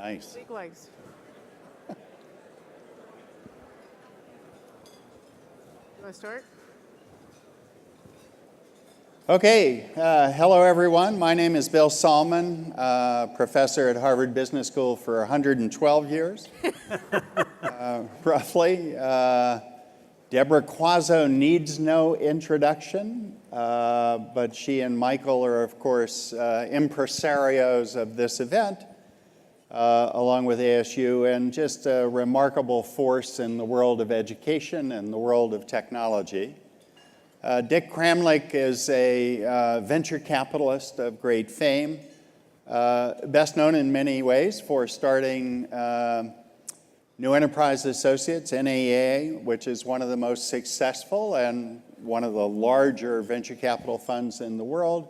Nice. Big legs. You want to start? Okay, hello everyone. My name is Bill Sahlman, professor at Harvard Business School for 112 years, roughly. Deborah Quazzo needs no introduction, but she and Michael are, of course, impresarios of this event, along with ASU, and just a remarkable force in the world of education and the world of technology. Dick Kramlich is a venture capitalist of great fame, best known in many ways for starting New Enterprise Associates, NAA, which is one of the most successful and one of the larger venture capital funds in the world.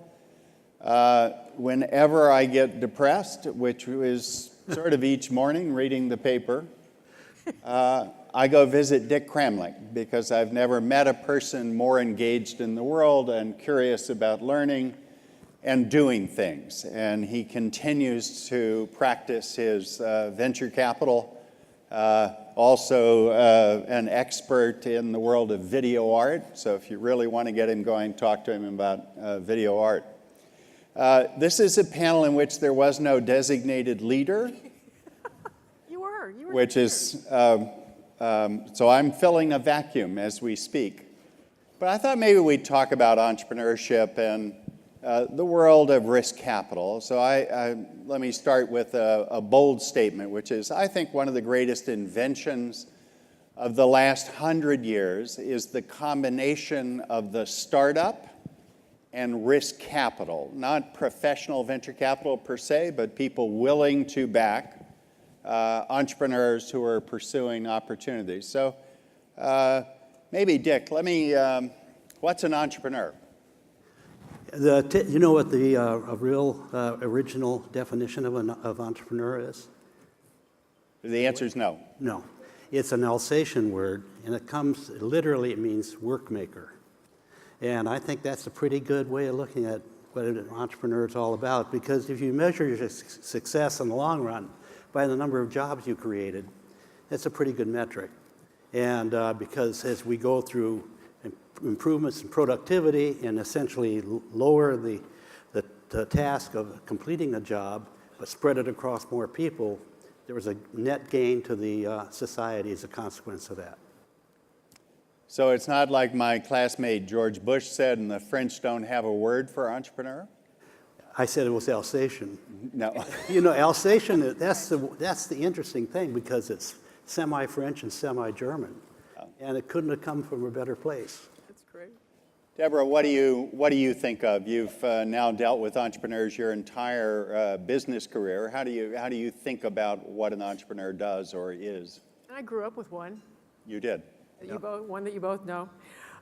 Whenever I get depressed, which is sort of each morning reading the paper, I go visit Dick Kramlich because I've never met a person more engaged in the world and curious about learning and doing things. And he continues to practice his venture capital, also an expert in the world of video art. So if you really want to get him going, talk to him about video art. This is a panel in which there was no designated leader. You were which is, so I'm filling a vacuum as we speak. But I thought maybe we'd talk about entrepreneurship and the world of risk capital. So let me start with a bold statement, which is I think one of the greatest inventions of the last 100 years is the combination of the startup and risk capital, not professional venture capital per se, but people willing to back entrepreneurs who are pursuing opportunities. So maybe, Dick, what's an entrepreneur? You know what the real original definition of entrepreneur is? The answer is no. No. It's an Alsatian word, and it means work maker. And I think that's a pretty good way of looking at what an entrepreneur is all about, because if you measure your success in the long run by the number of jobs you created, that's a pretty good metric. And because as we go through improvements in productivity and essentially lower the task of completing a job, but spread it across more people, there was a net gain to the society as a consequence of that. So it's not like my classmate George Bush said, and the French don't have a word for entrepreneur? I said it was Alsatian. No. You know, Alsatian, that's the interesting thing, because it's semi-French and semi-German. Oh. And it couldn't have come from a better place. That's great. Deborah, what do you think of? You've now dealt with entrepreneurs your entire business career. How do you think about what an entrepreneur does or is? I grew up with one. You did. One that you both know.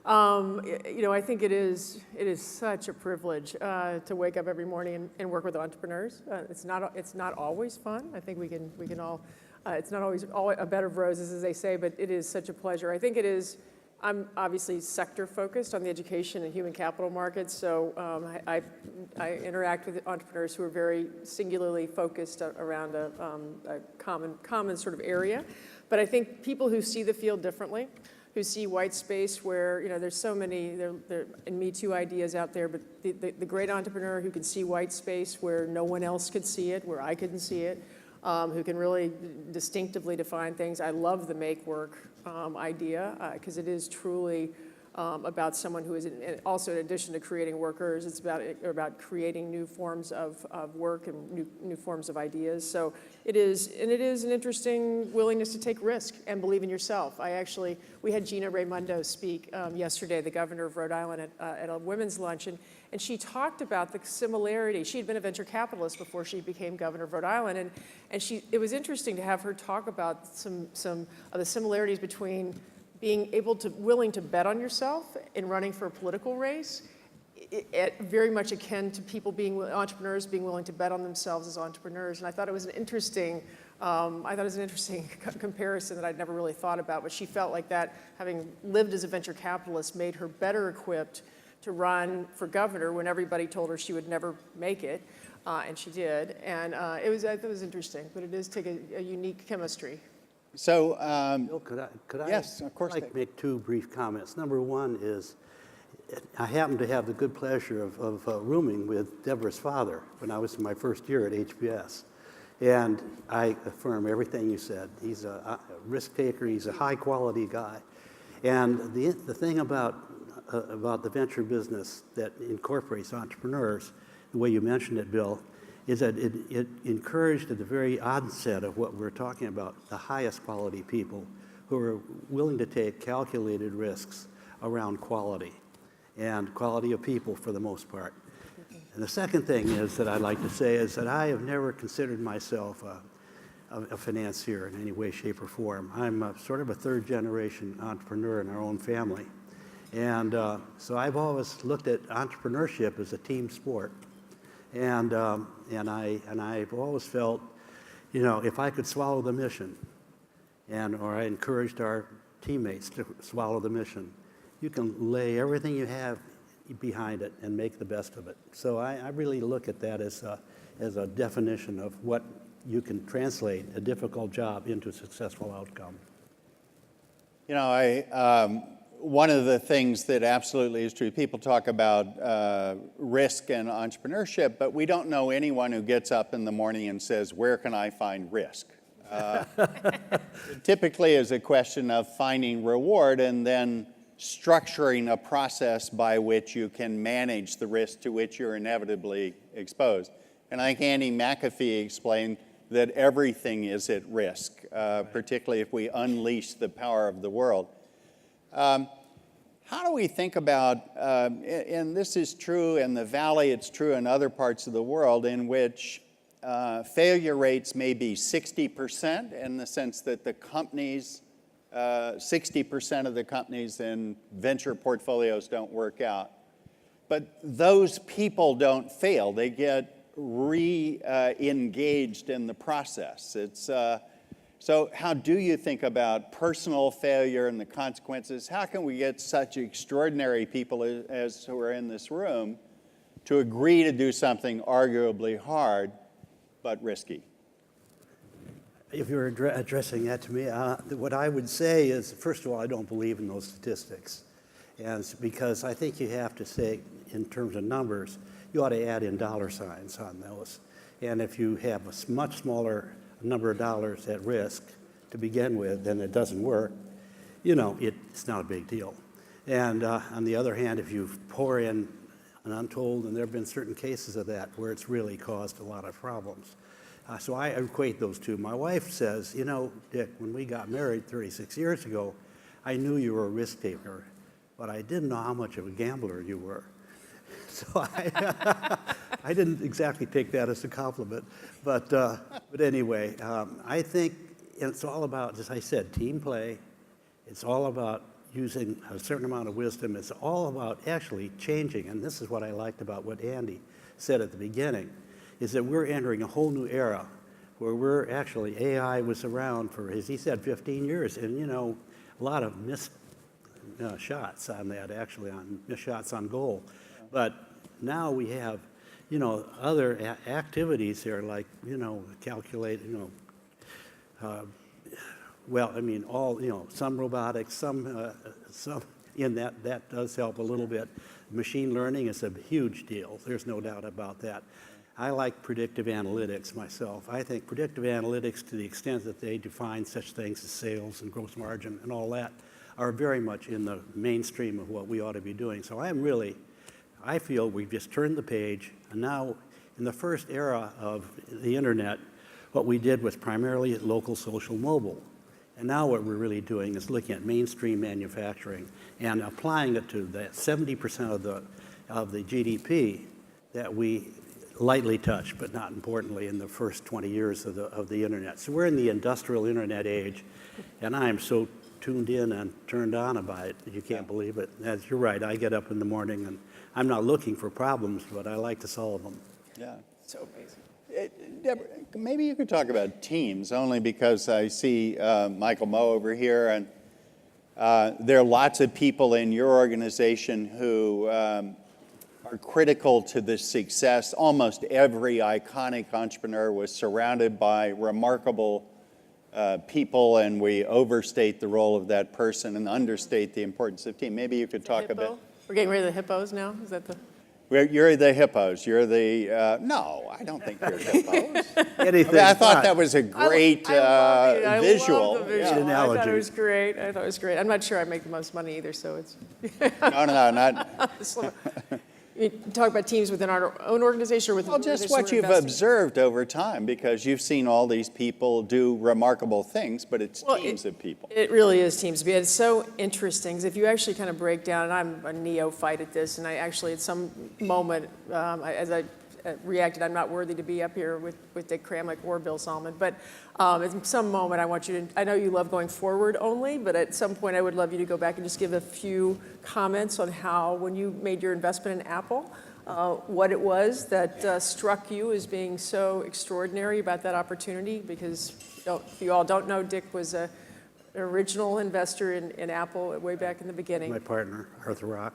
You know, I think it is such a privilege to wake up every morning and work with entrepreneurs. It's not always fun. I think we can all. It's not always a bed of roses, as they say, but it is such a pleasure. I think it is. I'm obviously sector focused on the education and human capital markets, so I interact with entrepreneurs who are very singularly focused around a common sort of area. But I think people who see the field differently, who see white space where, you know, there's so many there and Me Too ideas out there, but the great entrepreneur who can see white space where no one else could see it, where I couldn't see it, who can really distinctively define things. I love the make work idea because it is truly about someone who is also, in addition to creating workers, it's about creating new forms of work and new forms of ideas. So it is an interesting willingness to take risk and believe in yourself. We had Gina Raimondo speak yesterday, the governor of Rhode Island, at a women's lunch, and she talked about the similarity. She had been a venture capitalist before she became governor of Rhode Island, and it was interesting to have her talk about some of the similarities between being willing to bet on yourself in running for a political race, very much akin to entrepreneurs being willing to bet on themselves as entrepreneurs. And I thought it was an interesting comparison that I'd never really thought about. But she felt like that, having lived as a venture capitalist, made her better equipped to run for governor when everybody told her she would never make it, and she did. And I thought it was interesting, but it does take a unique chemistry. So, Bill, could I? Yes, of course, I'd like Dave. to make two brief comments. Number one is, I happen to have the good pleasure of rooming with Deborah's father when I was in my first year at HBS. And I affirm everything you said. He's a risk taker, he's a high quality guy. And the thing about the venture business that incorporates entrepreneurs, the way you mentioned it, Bill, is that it encouraged at the very onset of what we're talking about, the highest quality people who are willing to take calculated risks around quality and quality of people for the most part. And the second thing is that I'd like to say is that I have never considered myself a financier in any way, shape, or form. I'm sort of a third generation entrepreneur in our own family. And so I've always looked at entrepreneurship as a team sport. And I've always felt, if I could swallow the mission, or I encouraged our teammates to swallow the mission, you can lay everything you have behind it and make the best of it. So I really look at that as a definition of what you can translate a difficult job into a successful outcome. One of the things that absolutely is true, people talk about risk and entrepreneurship, but we don't know anyone who gets up in the morning and says, where can I find risk? It typically is a question of finding reward and then structuring a process by which you can manage the risk to which you're inevitably exposed. And I think Andy McAfee explained that everything is at risk, particularly if we unleash the power of the world. How do we think about, and this is true in the Valley, it's true in other parts of the world, in which failure rates may be 60% in the sense that the companies, 60% of the companies in venture portfolios don't work out. But those people don't fail. They get re-engaged in the process. So how do you think about personal failure and the consequences? How can we get such extraordinary people as who are in this room to agree to do something arguably hard but risky? If you're addressing that to me, what I would say is, first of all, I don't believe in those statistics. And it's because I think you have to say, in terms of numbers, you ought to add in dollar signs on those. And if you have a much smaller number of dollars at risk to begin with, then it doesn't work, it's not a big deal. And on the other hand, if you pour in an untold, and there have been certain cases of that where it's really caused a lot of problems. So I equate those two. My wife says, Dick, when we got married 36 years ago, I knew you were a risk taker, but I didn't know how much of a gambler you were. So I didn't exactly take that as a compliment. But anyway, I think it's all about, as I said, team play. It's all about using a certain amount of wisdom. It's all about actually changing. And this is what I liked about what Andy said at the beginning, is that we're entering a whole new era where we're actually, AI was around for, as he said, 15 years. And, a lot of missed shots on that, actually, missed shots on goal. But now we have, other activities here, like, calculate, some robotics, some in that does help a little bit. Machine learning is a huge deal. There's no doubt about that. I like predictive analytics myself. I think predictive analytics, to the extent that they define such things as sales and gross margin and all that, are very much in the mainstream of what we ought to be doing. So I feel we've just turned the page, and now in the first era of the internet, what we did was primarily local, social, mobile. And now what we're really doing is looking at mainstream manufacturing and applying it to that 70% of the GDP that we lightly touched, but not importantly, in the first 20 years of the internet. So we're in the industrial internet age, and I am so tuned in and turned on about it that you can't believe it. As you're right, I get up in the morning and I'm not looking for problems, but I like to solve them. Yeah. So amazing. Deborah, maybe you could talk about teams, only because I see Michael Moe over here, and There are lots of people in your organization who are critical to the success. Almost every iconic entrepreneur was surrounded by remarkable people, and we overstate the role of that person and understate the importance of team. Maybe you could talk a bit. We're getting rid of the hippos now? Is that the? You're the hippos. You're the, no, I don't think you're hippos. Anything I thought but. that was a great I visual. love the visual. Yeah. I thought Analogy. it was great. I thought it was great. I'm not sure I make the most money either, so it's. No, not. You talk about teams within our own organization or within Well, the just organization what we're you've investing in? observed over time, because you've seen all these people do remarkable things, but it's teams of people. It really is teams. It's so interesting, 'cause if you actually kind of break down, and I'm a neophyte at this, and I actually at some moment, as I reacted, I'm not worthy to be up here with Dick Kramlich or Bill Sahlman, but at some moment I want you to, I know you love going forward only, but at some point I would love you to go back and just give a few comments on how, when you made your investment in Apple, what it was that struck you as being so extraordinary about that opportunity, because if you all don't know, Dick was an original investor in Apple way back in the beginning. My partner, Arthur Rock.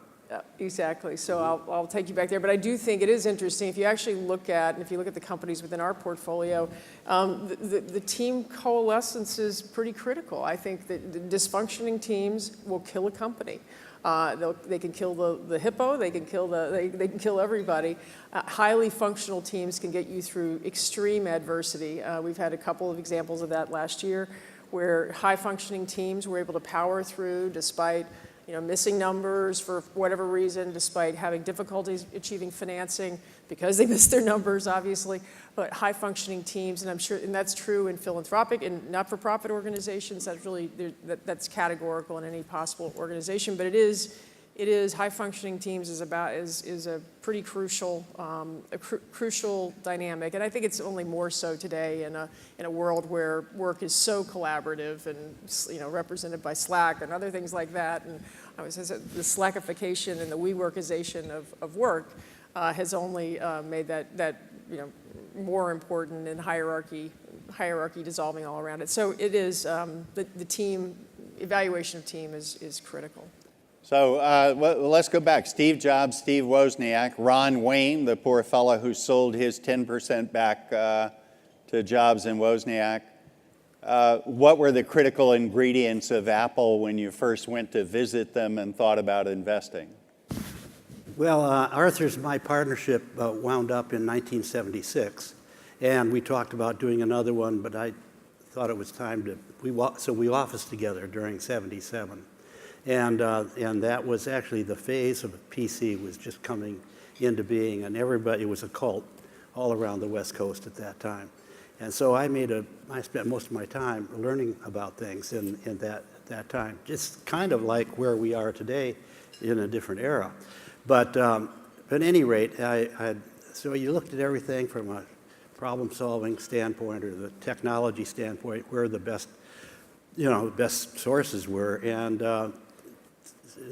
Exactly. So I'll take you back there. But I do think it is interesting. If you actually look at, and if you look at the companies within our portfolio, the team coalescence is pretty critical. I think that the dysfunctioning teams will kill a company. They can kill the hippo. They can kill they can kill everybody. Highly functional teams can get you through extreme adversity. We've had a couple of examples of that last year, where high functioning teams were able to power through despite missing numbers for whatever reason, despite having difficulties achieving financing because they missed their numbers, obviously. But high-functioning teams, and I'm sure, and that's true in philanthropic and not-for-profit organizations. That's really that's categorical in any possible organization. But it is high-functioning teams is a pretty crucial crucial dynamic, and I think it's only more so today in a world where work is so collaborative and represented by Slack and other things like that. And the Slackification and the WeWorkization of work has only made that more important, and hierarchy dissolving all around it. So it is the team evaluation of team is critical. So let's go back. Steve Jobs, Steve Wozniak, Ron Wayne, the poor fellow who sold his 10% back to Jobs and Wozniak. What were the critical ingredients of Apple when you first went to visit them and thought about investing? Well, Arthur's my partnership wound up in 1976, and we talked about doing another one, but I thought it was time to, so we officed together during 77. And that was actually the phase of PC was just coming into being, and everybody, it was a cult all around the West Coast at that time. And so I spent most of my time learning about things in that time, just kind of like where we are today in a different era. But at any rate, so you looked at everything from a problem-solving standpoint or the technology standpoint, where the best sources were, and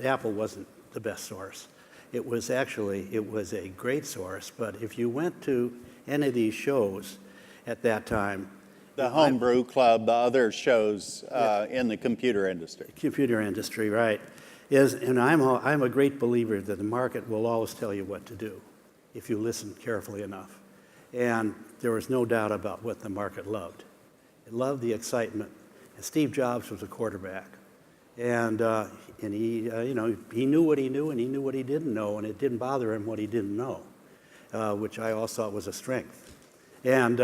Apple wasn't the best source. It was a great source, but if you went to any of these shows at that time, the Homebrew Club, the other shows in the computer industry. Computer industry, right. And I'm a great believer that the market will always tell you what to do if you listen carefully enough. And there was no doubt about what the market loved. It loved the excitement. And Steve Jobs was a quarterback. And he, he knew what he knew and he knew what he didn't know, and it didn't bother him what he didn't know, which I always thought was a strength. And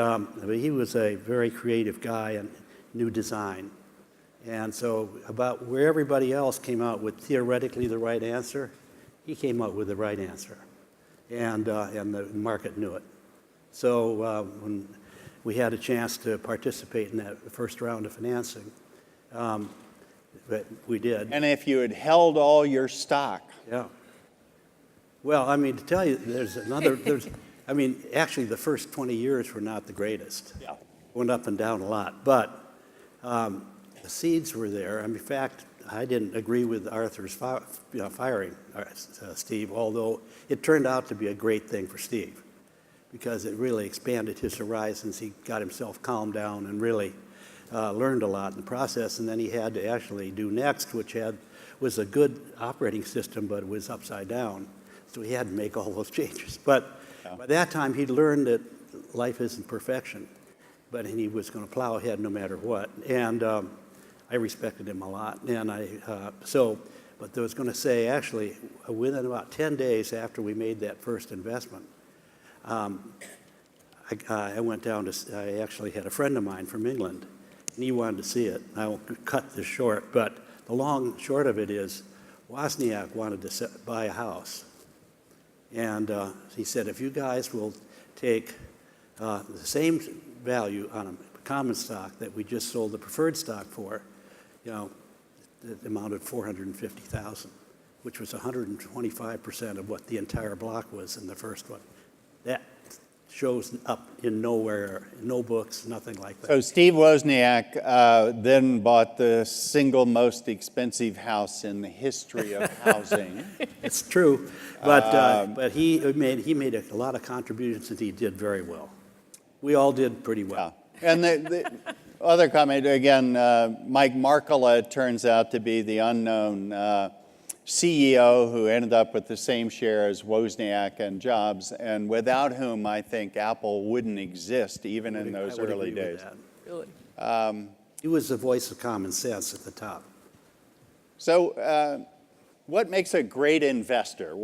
he was a very creative guy and knew design. And so about where everybody else came out with theoretically the right answer, he came out with the right answer. And the market knew it. So when we had a chance to participate in that first round of financing, but we did. And if you had held all your stock. Yeah. Well, I mean, to tell you, actually the first 20 years were not the greatest. Yeah. Went up and down a lot. But the seeds were there. In fact, I didn't agree with Arthur's firing Steve, although it turned out to be a great thing for Steve because it really expanded his horizons. He got himself calmed down and really learned a lot in the process, and then he had to actually do Next, which was a good operating system, but it was upside down. So he had to make all those changes. But by that time, he'd learned that life isn't perfection, but he was going to plow ahead no matter what. And I respected him a lot. And but I was going to say, actually, within about 10 days after we made that first investment, I went down to, I actually had a friend of mine from England, and he wanted to see it. I won't cut this short, but the long short of it is Wozniak wanted to buy a house. And he said, if you guys will take the same value on a common stock that we just sold the preferred stock for, it amounted $450,000, which was 125% of what the entire block was in the first one. That shows up in nowhere, no books, nothing like that. So Steve Wozniak then bought the single most expensive house in the history of housing. It's true, but he made a lot of contributions, and he did very well. We all did pretty well. Yeah. And the other comment, again, Mike Markkula turns out to be the unknown CEO who ended up with the same share as Wozniak and Jobs, and without whom I think Apple wouldn't exist even in those early days. Really? He was the voice of common sense at the top. So what makes a great investor?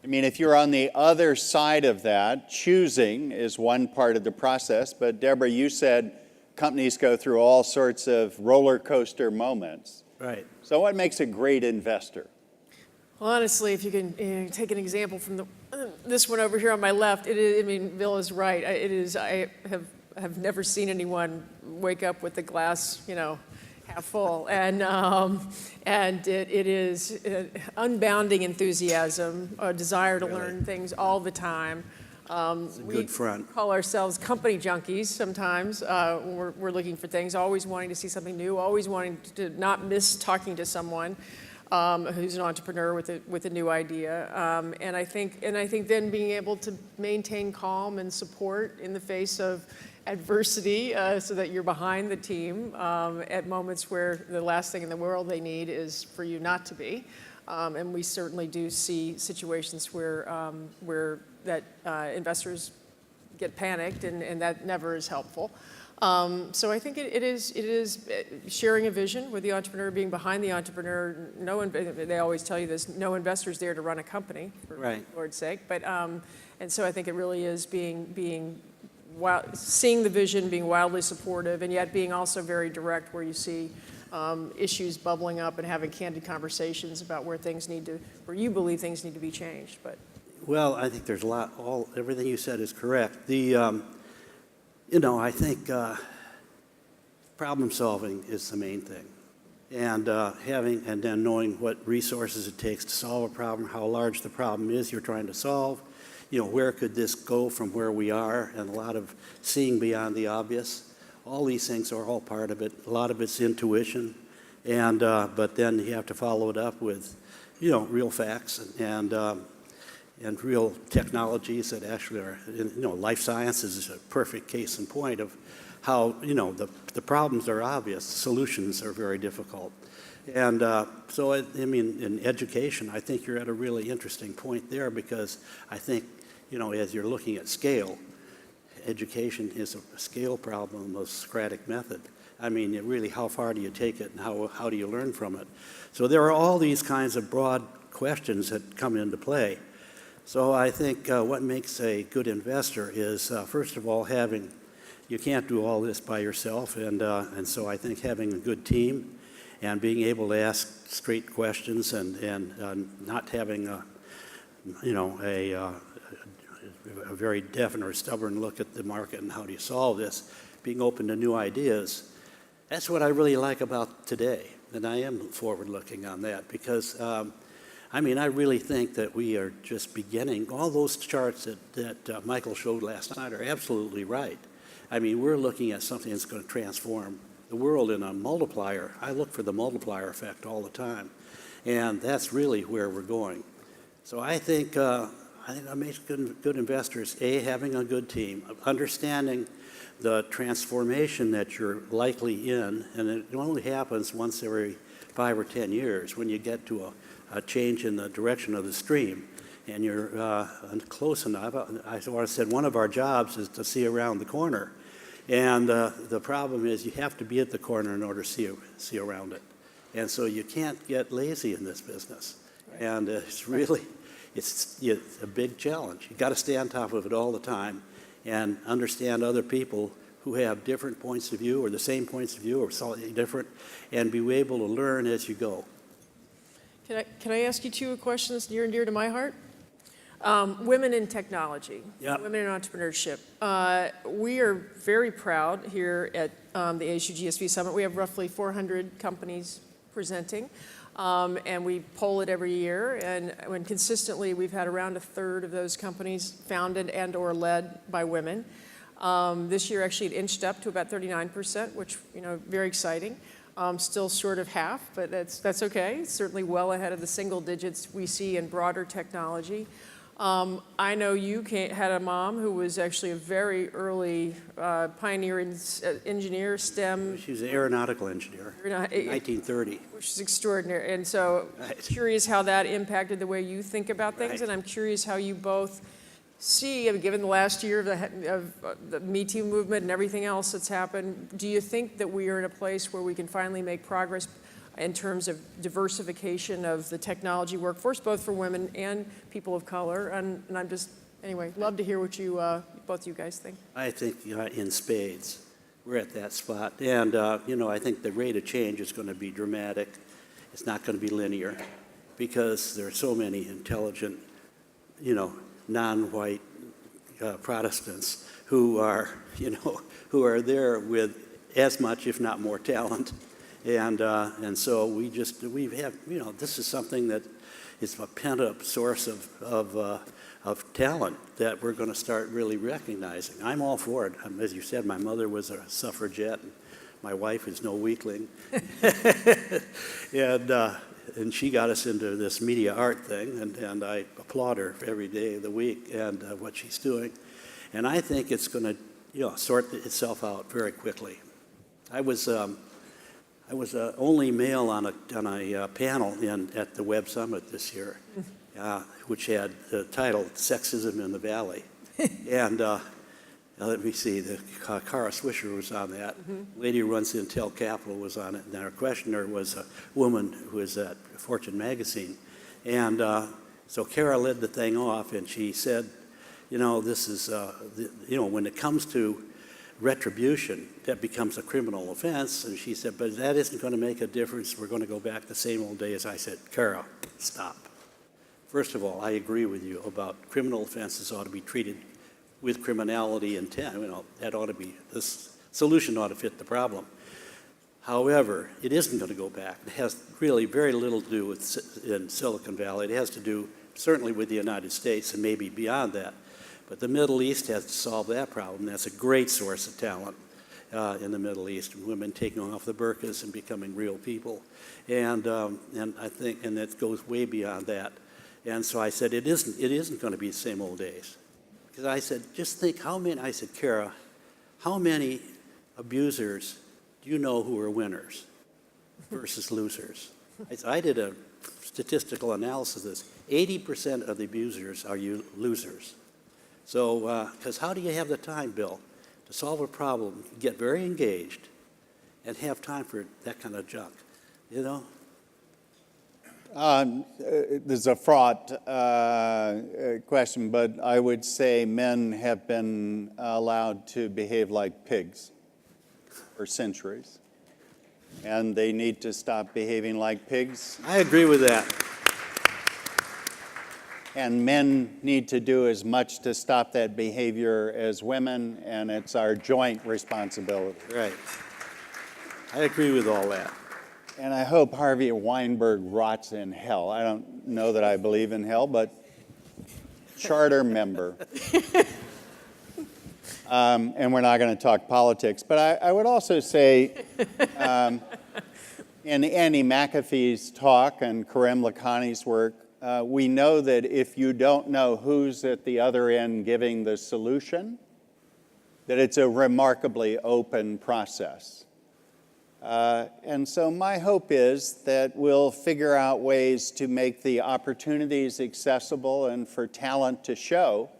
If you're on the other side of that, choosing is one part of the process, but Deborah, you said companies go through all sorts of roller coaster moments. Right. So what makes a great investor? Well, honestly, if you can take an example from this one over here on my left, Bill is right. I have never seen anyone wake up with the glass, half full, and it is unbounding enthusiasm, a desire to learn things all the time. We call ourselves company junkies sometimes. We're looking for things, always wanting to see something new, always wanting to not miss talking to someone who's an entrepreneur with a new idea. And I think then being able to maintain calm and support in the face of adversity, so that you're behind the team at moments where the last thing in the world they need is for you not to be. And we certainly do see situations where investors get panicked, and that never is helpful. So I think it is sharing a vision with the entrepreneur, being behind the entrepreneur. They always tell you this: no investor's there to run a company, for Lord's sake. But and so I think it really is seeing the vision, being wildly supportive, and yet being also very direct where you see issues bubbling up and having candid conversations about where you believe things need to be changed. Well, I think there's a lot. Everything you said is correct. I think problem solving is the main thing, and then knowing what resources it takes to solve a problem, how large the problem is you're trying to solve. Where could this go from where we are, and a lot of seeing beyond the obvious. All these things are all part of it. A lot of it's intuition, but then you have to follow it up with, real facts and real technologies that actually are, life sciences is a perfect case in point of how, the problems are obvious, the solutions are very difficult. And in education, I think you're at a really interesting point there, because I think, as you're looking at scale, education is a scale problem of Socratic method. Really, how far do you take it, and how do you learn from it? So there are all these kinds of broad questions that come into play. So I think what makes a good investor is, first of all, you can't do all this by yourself, and so I think having a good team and being able to ask straight questions and not having a very definite or stubborn look at the market and how do you solve this, being open to new ideas. That's what I really like about today, and I am forward-looking on that, because I really think that we are just beginning. All those charts that Michael showed last night are absolutely right. We're looking at something that's going to transform the world in a multiplier. I look for the multiplier effect all the time, and that's really where we're going. So I think I think what makes good investors, A, having a good team, understanding the transformation that you're likely in, and it only happens once every 5 or 10 years when you get to a change in the direction of the stream, and you're close enough. I said one of our jobs is to see around the corner, and the problem is you have to be at the corner in order to see around it, and so you can't get lazy in this business, and it's really it's a big challenge. You got to stay on top of it all the time, and understand other people who have different points of view or the same points of view or slightly different, and be able to learn as you go. Can I ask you two questions near and dear to my heart? Women in technology, Yep. women in entrepreneurship. We are very proud here at the ASU GSV Summit. We have roughly 400 companies presenting, and we poll it every year. And when consistently, we've had around a third of those companies founded and or led by women. This year, actually, it inched up to about 39%, which, very exciting. Still short of half, but that's okay. It's certainly well ahead of the single digits we see in broader technology. I know you had a mom who was actually a very early pioneer in engineer, STEM. She was an aeronautical engineer in 1930. Which is extraordinary. And so curious how that impacted the way you think about things. Right. And I'm curious how you both see, given the last year of the Me Too movement and everything else that's happened, do you think that we are in a place where we can finally make progress in terms of diversification of the technology workforce, both for women and people of color? And I'm just, anyway, love to hear what you, both you guys think. I think in spades, we're at that spot. And, I think the rate of change is going to be dramatic. It's not going to be linear because there are so many intelligent, non-white Protestants who are, who are there with as much, if not more, talent. And so we have, this is something that is a pent-up source of talent that we're going to start really recognizing. I'm all for it. As you said, my mother was a suffragette, and my wife is no weakling. And she got us into this media art thing, and I applaud her every day of the week and what she's doing. And I think it's going to, sort itself out very quickly. I was only male on a panel at the Web Summit this year, which had the title "Sexism in the Valley," and let me see, Kara Swisher was on that. Lady who runs Intel Capital was on it, and our questioner was a woman who was at Fortune magazine, and so Kara led the thing off, and she said, this is, when it comes to retribution, that becomes a criminal offense. And she said, but that isn't going to make a difference. We're going to go back the same old days. I said, Kara, stop. First of all, I agree with you about criminal offenses ought to be treated with criminality intent. That ought to be, this solution ought to fit the problem. However, it isn't going to go back. It has really very little to do with in Silicon Valley. It has to do certainly with the United States and maybe beyond that. But the Middle East has to solve that problem. That's a great source of talent in the Middle East. Women taking off the burqas and becoming real people, and I think, and that goes way beyond that. And so I said, it isn't going to be the same old days, because I said, just think how many. I said, Kara, how many abusers do you know who are winners versus losers? I did a statistical analysis of this. 80% of the abusers are losers. So, because how do you have the time, Bill, to solve a problem, get very engaged, and have time for that kind of junk, This is a fraught question, but I would say men have been allowed to behave like pigs for centuries, and they need to stop behaving like pigs. I agree with that. And men need to do as much to stop that behavior as women, and it's our joint responsibility. Right. I agree with all that. And I hope Harvey Weinberg rots in hell. I don't know that I believe in hell, but charter member. And we're not going to talk politics. But I would also say, in Andy McAfee's talk and Karem Lakhani's work, we know that if you don't know who's at the other end giving the solution, that it's a remarkably open process. And so my hope is that we'll figure out ways to make the opportunities accessible and for talent to show.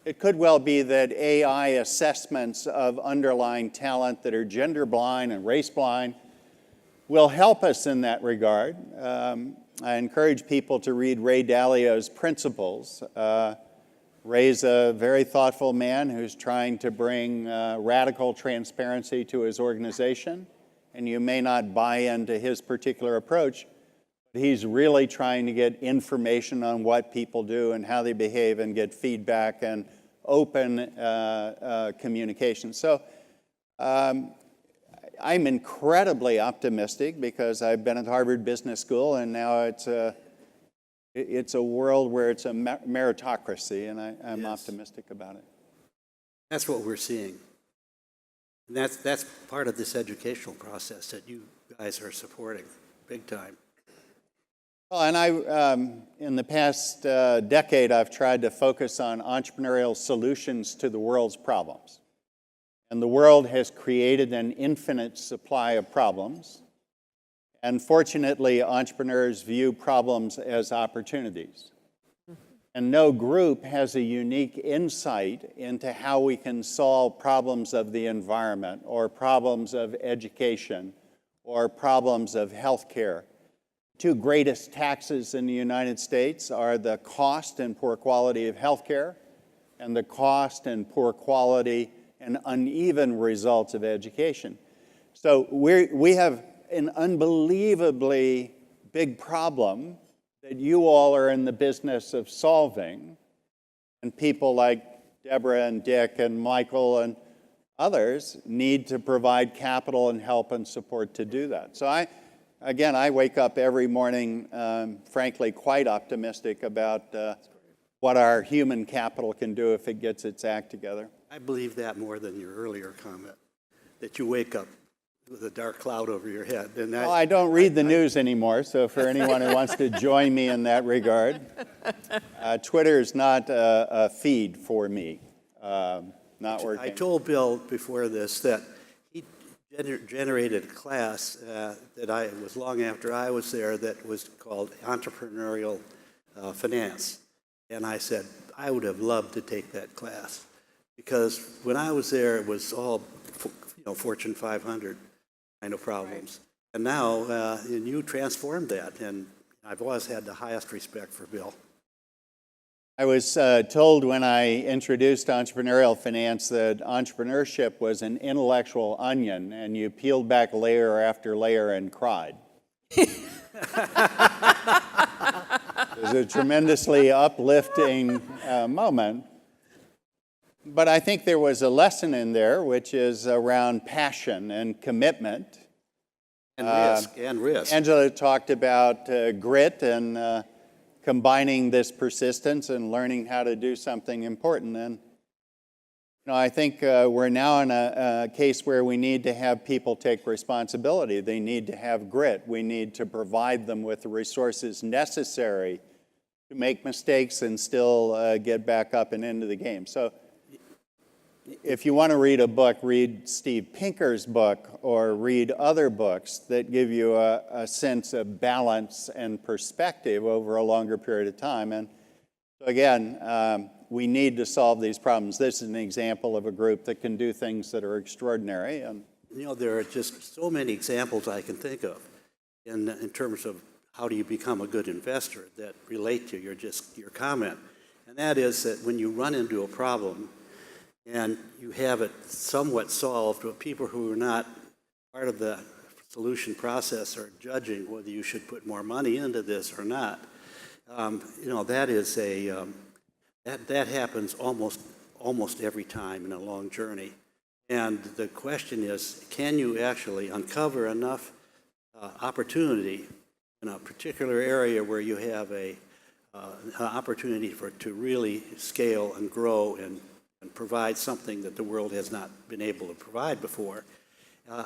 It could well be that AI assessments of underlying talent that are gender blind and race blind will help us in that regard. I encourage people to read Ray Dalio's Principles. Ray's a very thoughtful man who's trying to bring radical transparency to his organization, and you may not buy into his particular approach, but he's really trying to get information on what people do and how they behave and get feedback and open communication. So I'm incredibly optimistic because I've been at Harvard Business School, and now it's a world where it's a meritocracy, and I'm optimistic about it. That's what we're seeing. And that's part of this educational process that you guys are supporting big time. Well, and in the past decade, I've tried to focus on entrepreneurial solutions to the world's problems. And the world has created an infinite supply of problems. And fortunately, entrepreneurs view problems as opportunities. And no group has a unique insight into how we can solve problems of the environment or problems of education or problems of healthcare. Two greatest taxes in the United States are the cost and poor quality of healthcare and the cost and poor quality and uneven results of education. So we have an unbelievably big problem that you all are in the business of solving, and people like Deborah and Dick and Michael and others need to provide capital and help and support to do that. So I wake up every morning, frankly, quite optimistic about what our human capital can do if it gets its act together. I believe that more than your earlier comment, that you wake up with a dark cloud over your head. And well, I don't read the news anymore, so for anyone who wants to join me in that regard, Twitter is not a feed for me, not working. I told Bill before this that he generated a class that was long after I was there that was called Entrepreneurial Finance. And I said, I would have loved to take that class. Because when I was there, it was all, Fortune 500 kind of problems. Right. And now, and you transformed that, and I've always had the highest respect for Bill. I was told when I introduced entrepreneurial finance that entrepreneurship was an intellectual onion, and you peeled back layer after layer and cried. It was a tremendously uplifting moment. But I think there was a lesson in there, which is around passion and commitment. And risk. Angela talked about grit and combining this persistence and learning how to do something important. And I think we're now in a case where we need to have people take responsibility. They need to have grit. We need to provide them with the resources necessary to make mistakes and still get back up and into the game. So if you want to read a book, read Steve Pinker's book or read other books that give you a sense of balance and perspective over a longer period of time. And so again, we need to solve these problems. This is an example of a group that can do things that are extraordinary. And there are just so many examples I can think of in terms of how do you become a good investor that relate to your comment. And that is that when you run into a problem, and you have it somewhat solved, but people who are not part of the solution process are judging whether you should put more money into this or not. That is that happens almost every time in a long journey. And the question is, can you actually uncover enough opportunity in a particular area where you have an opportunity to really scale and grow and provide something that the world has not been able to provide before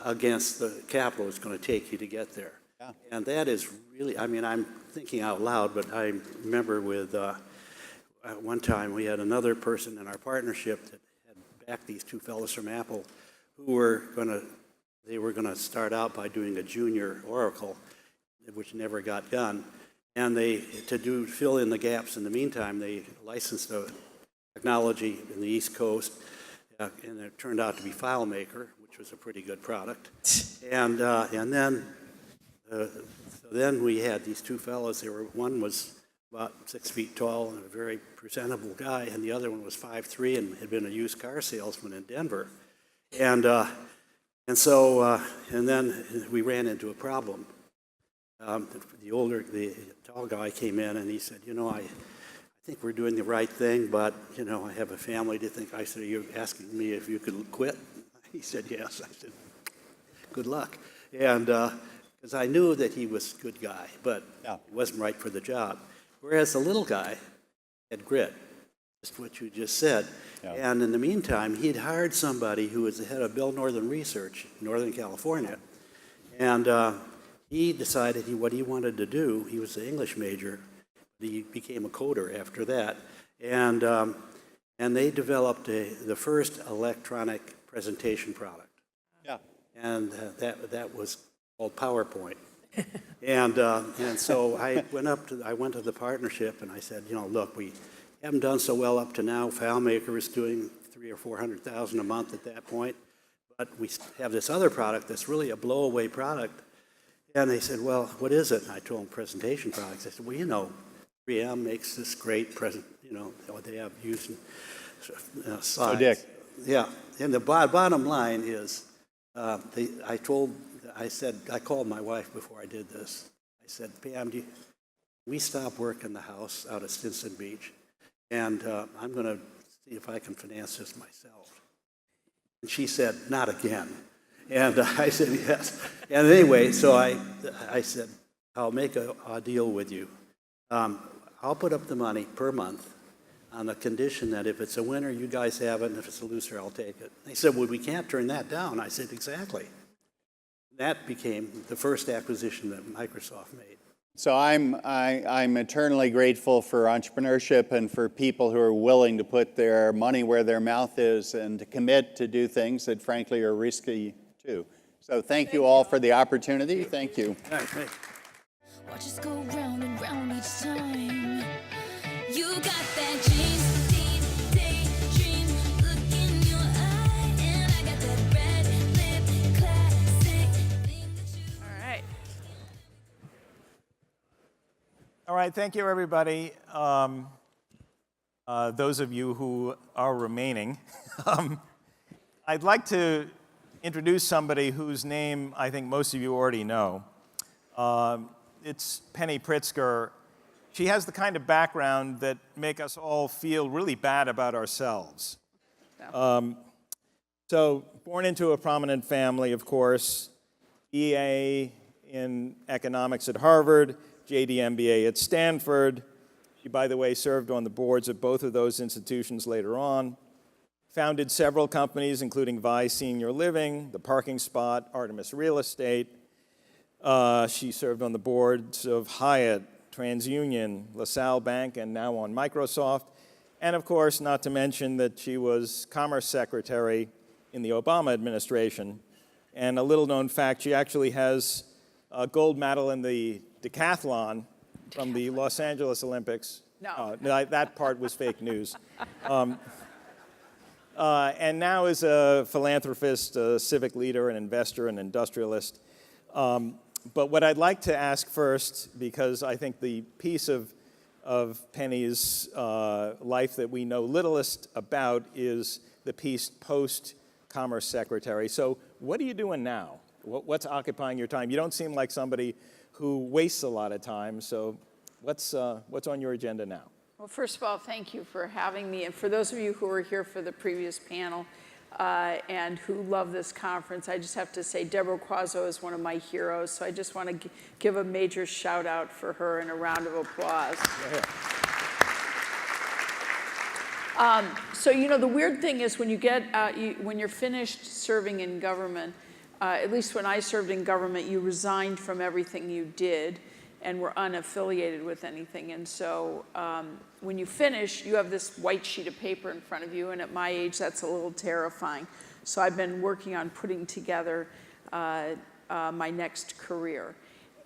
against the capital it's going to take you to get there. Yeah. And that is really, I mean, I'm thinking out loud, but I remember with one time we had another person in our partnership that had backed these two fellows from Apple who were they were going to start out by doing a junior Oracle, which never got done. And to fill in the gaps in the meantime, they licensed the technology in the East Coast, and it turned out to be FileMaker, which was a pretty good product. And then we had these two fellows. One was about 6 feet tall and a very presentable guy, and the other one was 5'3" and had been a used car salesman in Denver. And then we ran into a problem. The tall guy came in and he said, I think we're doing the right thing, but, I have a family to think. I said, are you asking me if you could quit? He said, yes. I said, good luck. And because I knew that he was a good guy, but he wasn't right for the job. Whereas the little guy had grit, just what you just said. Yeah. And in the meantime, he'd hired somebody who was the head of Bell Northern Research in Northern California. And he decided what he wanted to do. He was an English major. He became a coder after that. And they developed the first electronic presentation product. Yeah. And that was called PowerPoint. And so I went to the partnership and I said, look, we haven't done so well up to now. FileMaker is doing $300,000 or $400,000 a month at that point, but we have this other product that's really a blow-away product. And they said, well, what is it? And I told them presentation products. I said, well, 3M makes this great they have used slides. So Dick. Yeah, and the bottom line is, I called my wife before I did this. I said, Pam, we stopped work in the house out of Stinson Beach, and I'm going to see if I can finance this myself. And she said, not again. And I said, yes. And anyway, so I said, I'll make a deal with you. I'll put up the money per month on the condition that if it's a winner, you guys have it, and if it's a loser, I'll take it. They said, well, we can't turn that down. I said, exactly. That became the first acquisition that Microsoft made. So I'm eternally grateful for entrepreneurship and for people who are willing to put their money where their mouth is and to commit to do things that frankly are risky too. So thank you all for the opportunity. Thank you. All right, thanks. Watch us go round and round each time. You got that daydream look in your eye, and I got that red lip classic thing that you. All right. All right, thank you, everybody. Those of you who are remaining. I'd like to introduce somebody whose name I think most of you already know. It's Penny Pritzker. She has the kind of background that make us all feel really bad about ourselves. So, born into a prominent family, of course, BA in economics at Harvard, JD MBA at Stanford. She, by the way, served on the boards of both of those institutions later on. Founded several companies, including Vi Senior Living, The Parking Spot, Artemis Real Estate. She served on the boards of Hyatt, TransUnion, LaSalle Bank, and now on Microsoft. And of course, not to mention that she was Commerce Secretary in the Obama administration. And a little known fact, she actually has a gold medal in the decathlon from the Los Angeles Olympics. No. That part was fake news. And now is a philanthropist, a civic leader, an investor, an industrialist. But what I'd like to ask first, because I think the piece of Penny's life that we know littlest about is the piece post-Commerce Secretary. So what are you doing now? What's occupying your time? You don't seem like somebody who wastes a lot of time, so what's on your agenda now? Well, first of all, thank you for having me. And for those of you who were here for the previous panel and who love this conference, I just have to say Deborah Quazzo is one of my heroes. So I just want to give a major shout out for her and a round of applause. So, the weird thing is when you get, when you're finished serving in government, at least when I served in government, you resigned from everything you did and were unaffiliated with anything. And so when you finish, you have this white sheet of paper in front of you, and at my age, that's a little terrifying. So I've been working on putting together my next career.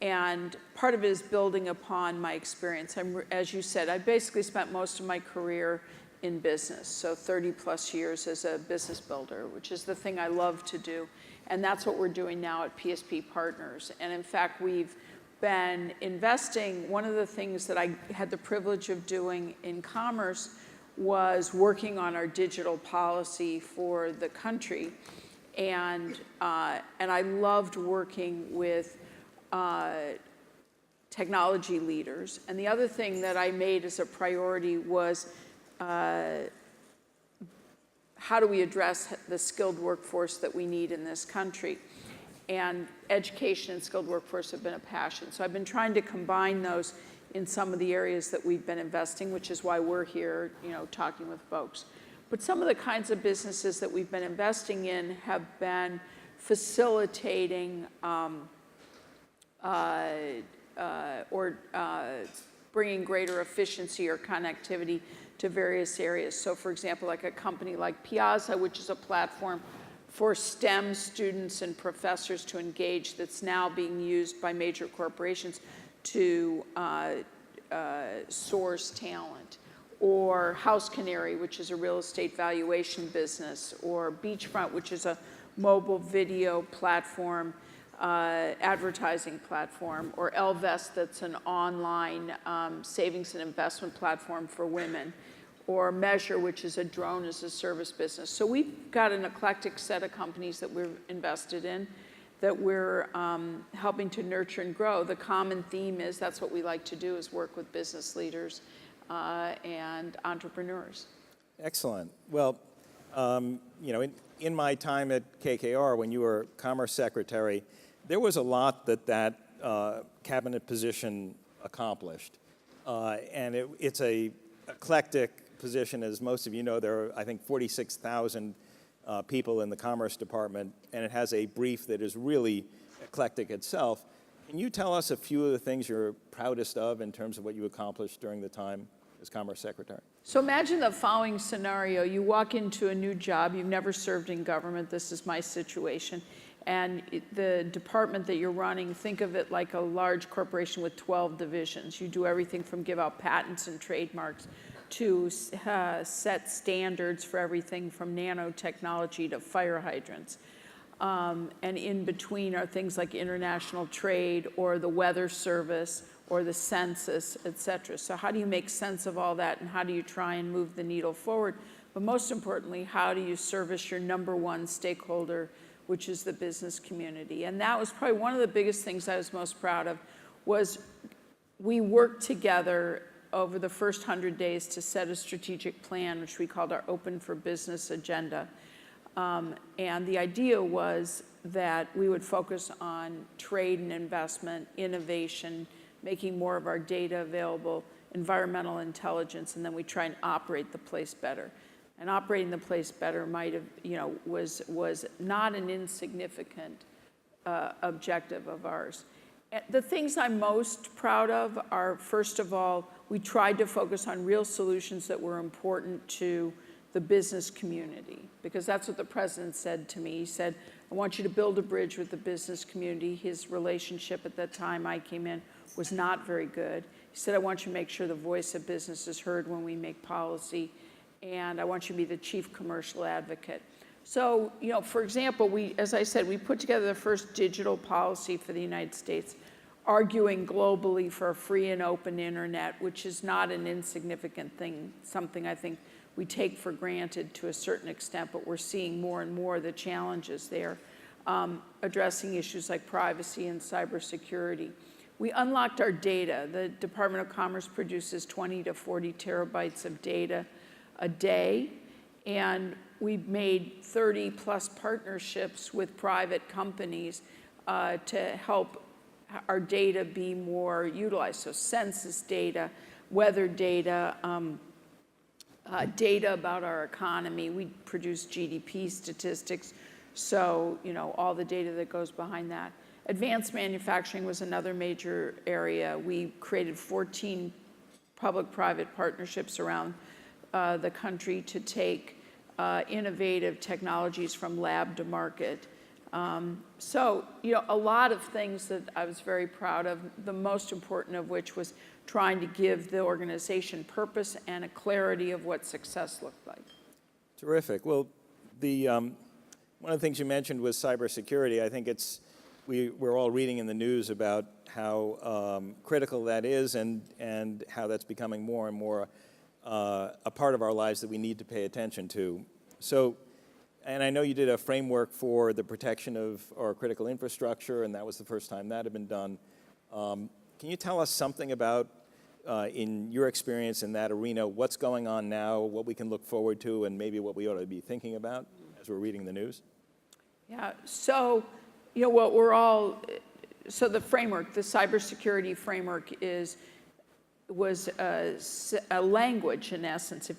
And part of it is building upon my experience. As you said, I basically spent most of my career in business, so 30 plus years as a business builder, which is the thing I love to do. And that's what we're doing now at PSP Partners. And in fact, we've been investing. One of the things that I had the privilege of doing in commerce was working on our digital policy for the country. And I loved working with technology leaders. And the other thing that I made as a priority was how do we address the skilled workforce that we need in this country? And education and skilled workforce have been a passion. So I've been trying to combine those in some of the areas that we've been investing, which is why we're here, talking with folks. But some of the kinds of businesses that we've been investing in have been facilitating bringing greater efficiency or connectivity to various areas. So for example, like a company like Piazza, which is a platform for STEM students and professors to engage, that's now being used by major corporations to source talent. Or House Canary, which is a real estate valuation business. Or Beachfront, which is a mobile video platform, advertising platform. Or Elvest, that's an online savings and investment platform for women. Or Measure, which is a drone as a service business. So we've got an eclectic set of companies that we're invested in, that we're helping to nurture and grow. The common theme is that's what we like to do, is work with business leaders and entrepreneurs. Excellent. Well, in my time at KKR, when you were Commerce Secretary, there was a lot that cabinet position accomplished. And it's a eclectic position. As most of you know, there are, I think, 46,000 people in the Commerce Department, and it has a brief that is really eclectic itself. Can you tell us a few of the things you're proudest of in terms of what you accomplished during the time as Commerce Secretary? So imagine the following scenario. You walk into a new job. You've never served in government. This is my situation. And the department that you're running, think of it like a large corporation with 12 divisions. You do everything from give out patents and trademarks to set standards for everything from nanotechnology to fire hydrants. And in between are things like international trade or the weather service or the census, et cetera. So how do you make sense of all that, and how do you try and move the needle forward? But most importantly, how do you service your number one stakeholder, which is the business community? And that was probably one of the biggest things I was most proud of, was we worked together over the first 100 days to set a strategic plan, which we called our Open for Business agenda. And the idea was that we would focus on trade and investment, innovation, making more of our data available, environmental intelligence, and then we try and operate the place better. And operating the place better might have, was not an insignificant objective of ours. The things I'm most proud of are, first of all, we tried to focus on real solutions that were important to the business community, because that's what the president said to me. He said, I want you to build a bridge with the business community. His relationship at that time I came in was not very good. He said, I want you to make sure the voice of business is heard when we make policy, and I want you to be the chief commercial advocate. So, for example, as I said, we put together the first digital policy for the United States, arguing globally for a free and open internet, which is not an insignificant thing, something I think we take for granted to a certain extent, but we're seeing more and more the challenges there, addressing issues like privacy and cybersecurity. We unlocked our data. The Department of Commerce produces 20 to 40 terabytes of data a day, and we've made 30 plus partnerships with private companies to help our data be more utilized. So census data, weather data, data about our economy. We produce GDP statistics, So, all the data that goes behind that. Advanced manufacturing was another major area. We created 14 public-private partnerships around the country to take innovative technologies from lab to market. So, a lot of things that I was very proud of, the most important of which was trying to give the organization purpose and a clarity of what success looked like. Terrific. Well, one of the things you mentioned was cybersecurity. I think we're all reading in the news about how critical that is and how that's becoming more and more a part of our lives that we need to pay attention to. So, and I know you did a framework for the protection of our critical infrastructure, and that was the first time that had been done. Can you tell us something about, in your experience in that arena, what's going on now, what we can look forward to, and maybe what we ought to be thinking about as we're reading the news? Yeah, so, so the framework, the cybersecurity framework was a language in essence.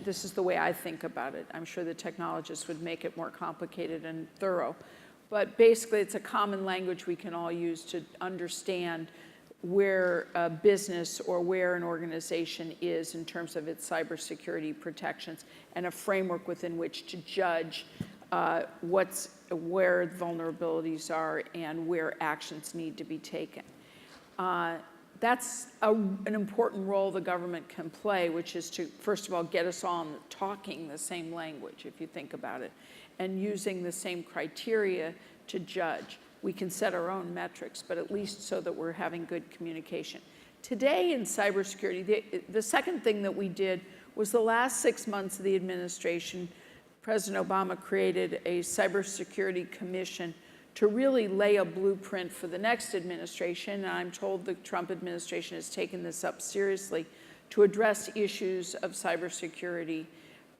This is the way I think about it. I'm sure the technologists would make it more complicated and thorough. But basically, it's a common language we can all use to understand where a business or where an organization is in terms of its cybersecurity protections, and a framework within which to judge where vulnerabilities are and where actions need to be taken. That's an important role the government can play, which is to, first of all, get us all talking the same language, if you think about it, and using the same criteria to judge. We can set our own metrics, but at least so that we're having good communication. Today in cybersecurity, the second thing that we did was the last 6 months of the administration, President Obama created a cybersecurity commission to really lay a blueprint for the next administration. And I'm told the Trump administration has taken this up seriously to address issues of cybersecurity.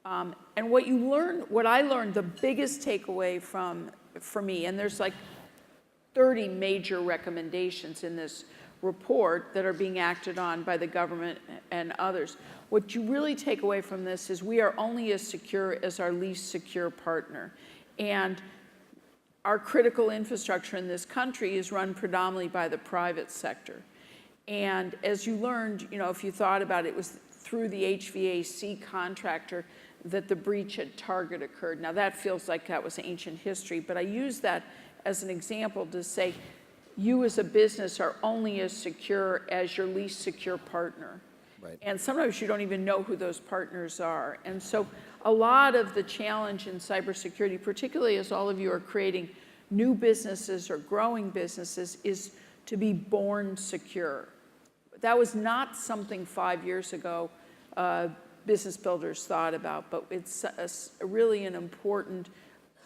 And what I learned, the biggest takeaway for me, and there's like 30 major recommendations in this report that are being acted on by the government and others. What you really take away from this is we are only as secure as our least secure partner. And our critical infrastructure in this country is run predominantly by the private sector. And as you learned, if you thought about it, it was through the HVAC contractor that the breach at Target occurred. Now that feels like that was ancient history, but I use that as an example to say, you as a business are only as secure as your least secure partner. Right. And sometimes you don't even know who those partners are. And so a lot of the challenge in cybersecurity, particularly as all of you are creating new businesses or growing businesses, is to be born secure. That was not something 5 years ago business builders thought about, but it's really an important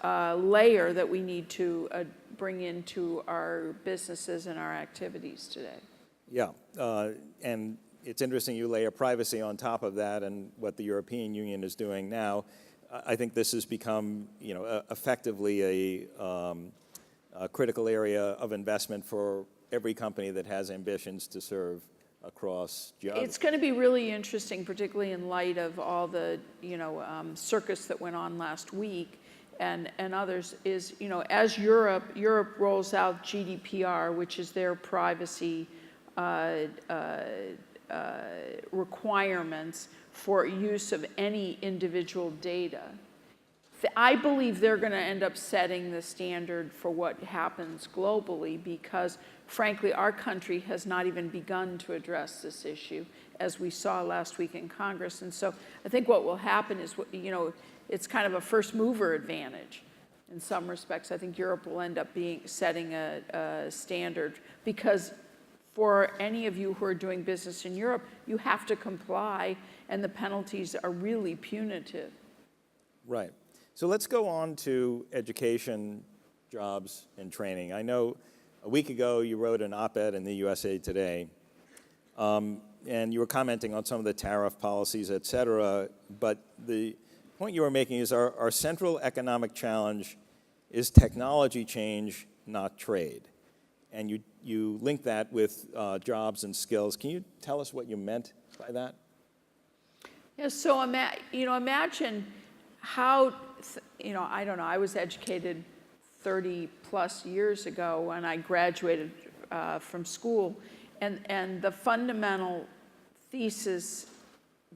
layer that we need to bring into our businesses and our activities today. Yeah, and it's interesting you layer privacy on top of that, and what the European Union is doing now. I think this has become, effectively a critical area of investment for every company that has ambitions to serve across geography. It's going to be really interesting, particularly in light of all the, circus that went on last week and others, is, as Europe rolls out GDPR, which is their privacy requirements for use of any individual data. I believe they're going to end up setting the standard for what happens globally because, frankly, our country has not even begun to address this issue, as we saw last week in Congress. And so I think what will happen is, it's kind of a first mover advantage. In some respects, I think Europe will end up setting a standard because for any of you who are doing business in Europe, you have to comply, and the penalties are really punitive. Right. So let's go on to education, jobs, and training. I know a week ago you wrote an op-ed in the USA Today, and you were commenting on some of the tariff policies, et cetera, but the point you were making is our central economic challenge is technology change, not trade. And you link that with jobs and skills. Can you tell us what you meant by that? Yeah, so imagine how, I don't know, I was educated 30 plus years ago when I graduated from school. And the fundamental thesis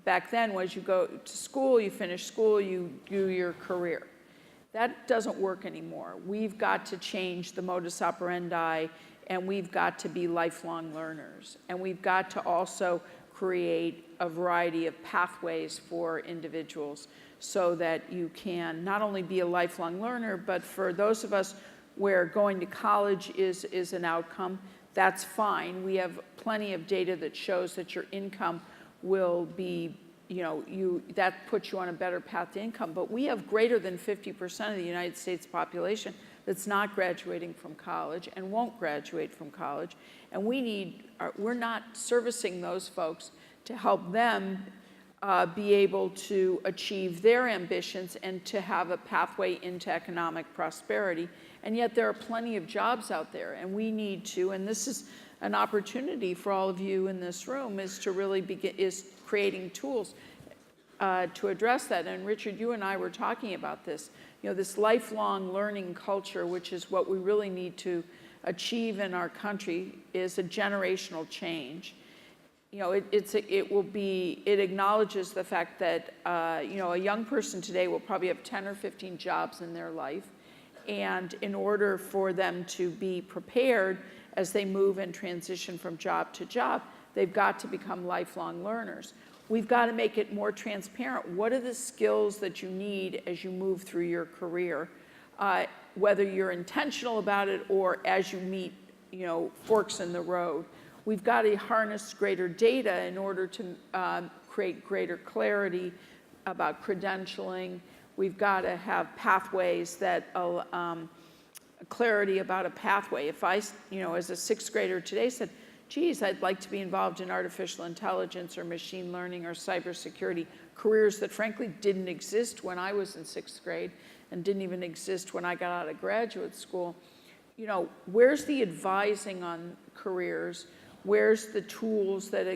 back then was you go to school, you finish school, you do your career. That doesn't work anymore. We've got to change the modus operandi, and we've got to be lifelong learners. And we've got to also create a variety of pathways for individuals so that you can not only be a lifelong learner, but for those of us where going to college is an outcome, that's fine. We have plenty of data that shows that your income will be, that puts you on a better path to income. But we have greater than 50% of the United States population that's not graduating from college and won't graduate from college. And we're not servicing those folks to help them be able to achieve their ambitions and to have a pathway into economic prosperity. And yet there are plenty of jobs out there, and we need to, and this is an opportunity for all of you in this room, is to really is creating tools to address that. And Richard, you and I were talking about this, this lifelong learning culture, which is what we really need to achieve in our country, is a generational change. It acknowledges the fact that, a young person today will probably have 10 or 15 jobs in their life. And in order for them to be prepared as they move and transition from job to job, they've got to become lifelong learners. We've got to make it more transparent. What are the skills that you need as you move through your career, whether you're intentional about it or as you meet, forks in the road? We've got to harness greater data in order to create greater clarity about credentialing. We've got to have pathways that clarity about a pathway. If I, as a sixth grader today said, geez, I'd like to be involved in artificial intelligence or machine learning or cybersecurity, careers that frankly didn't exist when I was in sixth grade and didn't even exist when I got out of graduate school. Where's the advising on careers? Where's the tools that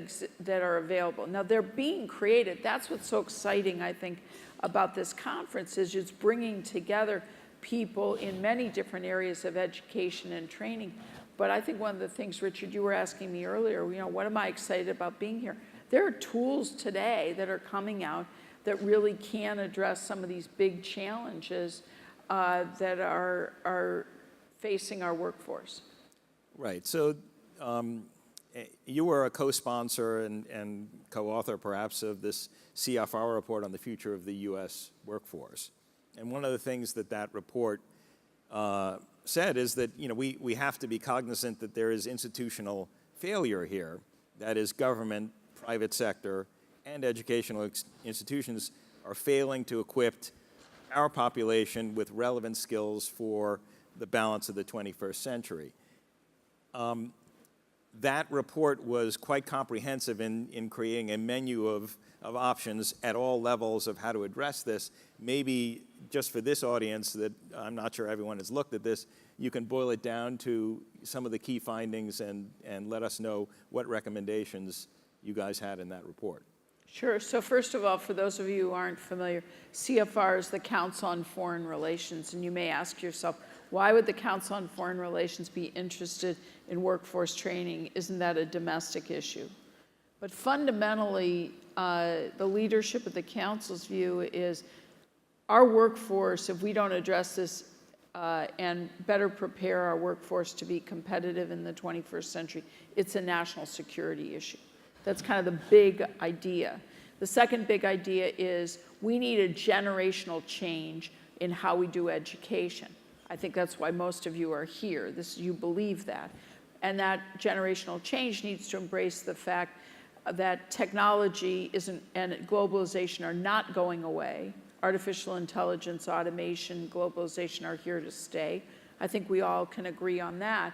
are available? Now, they're being created. That's what's so exciting, I think, about this conference, is it's bringing together people in many different areas of education and training. But I think one of the things, Richard, you were asking me earlier, what am I excited about being here? There are tools today that are coming out that really can address some of these big challenges that are facing our workforce. Right. So you were a co-sponsor and co-author, perhaps, of this CFR report on the future of the U.S. workforce. And one of the things that report said is that we have to be cognizant that there is institutional failure here. That is, government, private sector, and educational institutions are failing to equip our population with relevant skills for the balance of the 21st century. That report was quite comprehensive in creating a menu of options at all levels of how to address this. Maybe just for this audience, that I'm not sure everyone has looked at this, you can boil it down to some of the key findings and let us know what recommendations you guys had in that report. Sure. So first of all, for those of you who aren't familiar, CFR is the Council on Foreign Relations, and you may ask yourself, why would the Council on Foreign Relations be interested in workforce training? Isn't that a domestic issue? But fundamentally, the leadership of the Council's view is our workforce, if we don't address this and better prepare our workforce to be competitive in the 21st century, it's a national security issue. That's kind of the big idea. The second big idea is we need a generational change in how we do education. I think that's why most of you are here. You believe that. And that generational change needs to embrace the fact that technology and globalization are not going away. Artificial intelligence, automation, globalization are here to stay. I think we all can agree on that.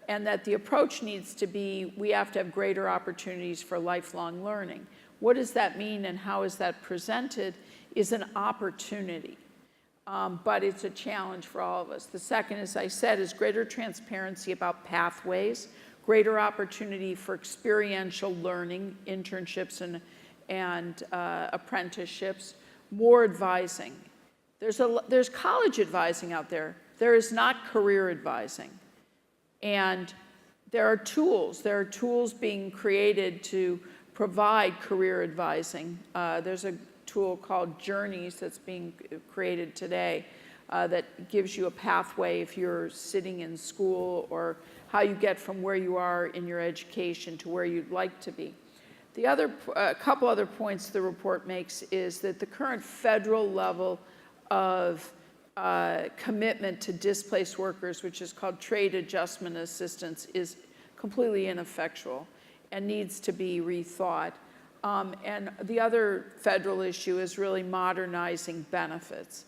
And that the approach needs to be, we have to have greater opportunities for lifelong learning. What does that mean and how is that presented is an opportunity. But it's a challenge for all of us. The second, as I said, is greater transparency about pathways, greater opportunity for experiential learning, internships and apprenticeships, more advising. There's college advising out there. there is not career advising. And there are tools being created to provide career advising. There's a tool called Journeys that's being created today that gives you a pathway if you're sitting in school, or how you get from where you are in your education to where you'd like to be. The other, a couple other points the report makes is that the current federal level of commitment to displaced workers, which is called trade adjustment assistance, is completely ineffectual and needs to be rethought. And the other federal issue is really modernizing benefits.